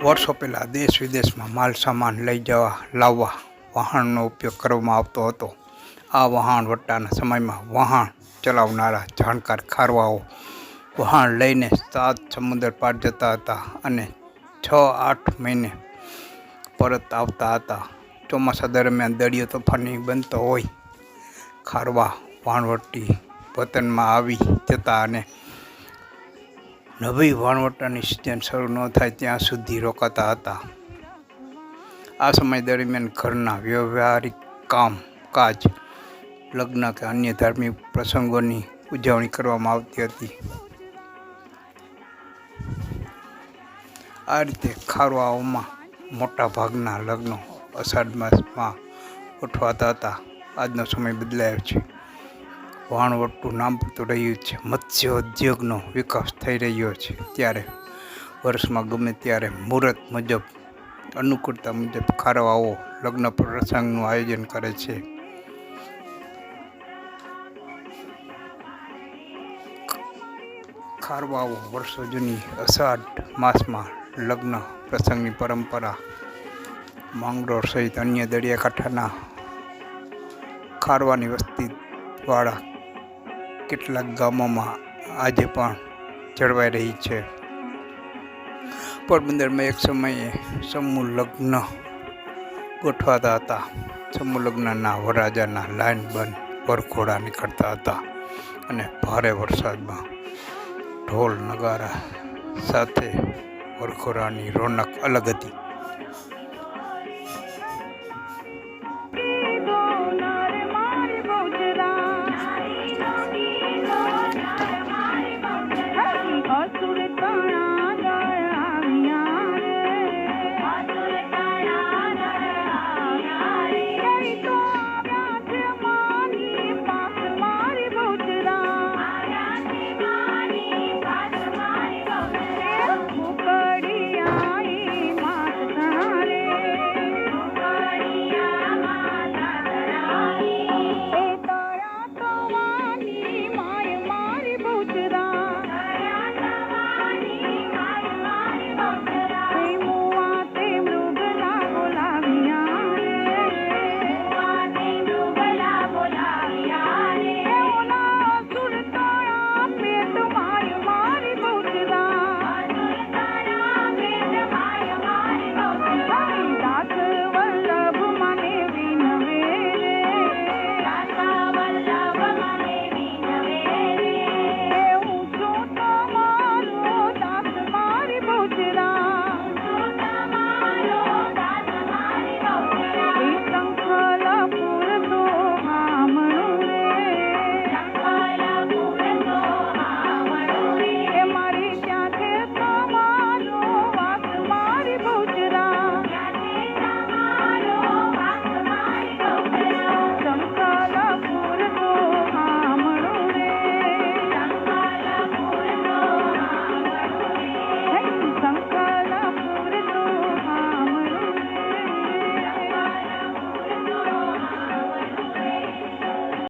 વર્ષો પહેલાં દેશ વિદેશમાં માલ સામાન લઈ લાવવા વહાણનો ઉપયોગ કરવામાં આવતો હતો. આ વહાણવટાના સમયમાં વહાણ ચલાવનારા જાણકાર ખારવાઓ વહાણ લઈને 7 સમુદ્ર પાર જતા હતા અને 6-8 મહિને પરત આવતા હતા. ચોમાસા દરમિયાન દરિયો તોફાની બનતો હોય ખારવા વહાણવટી વતનમાં આવી જતા અને નવી વહાણવટાની સિઝન શરૂ ન થાય ત્યાં સુધી રોકાતા હતા. આ સમય દરમિયાન ઘરના વ્યવહારિક કાજ, લગ્ન કે અન્ય ધાર્મિક પ્રસંગોની ઉજવણી કરવામાં આવતી હતી. આ રીતે ખારવાઓમાં મોટા ભાગના લગ્નો અષાઢ માસમાં ગોઠવાતા હતા. આજનો સમય બદલાયો છે. વહાણવટનું નામ પડતું રહ્યું છે. મત્સ્ય ઉદ્યોગનો વિકાસ થઈ રહ્યો છે. ત્યારે વર્ષમાં ગમે ત્યારે મુહૂર્ત મુજબ, અનુકૂળતા મુજબ ખારવાઓ લગ્ન પ્રસંગનું આયોજન કરે છે. ખારવાઓ વર્ષો જૂની અષાઢ માસમાં લગ્ન પ્રસંગની પરંપરા માંગરોળ સહિત અન્ય દરિયાકાંઠાના ખારવાની વસ્તીવાળા કેટલાક ગામોમાં આજે પણ જળવાઈ રહી છે. પોરબંદરમાં એક સમયે સમૂહ લગ્ન ગોઠવાતા હતા. સમૂહ લગ્નના વરરાજાના લાઈન બંધ વરઘોડા નીકળતા હતા અને ભારે વરસાદમાં ઢોલ નગારા સાથે વરઘોડાની રોનક અલગ હતી.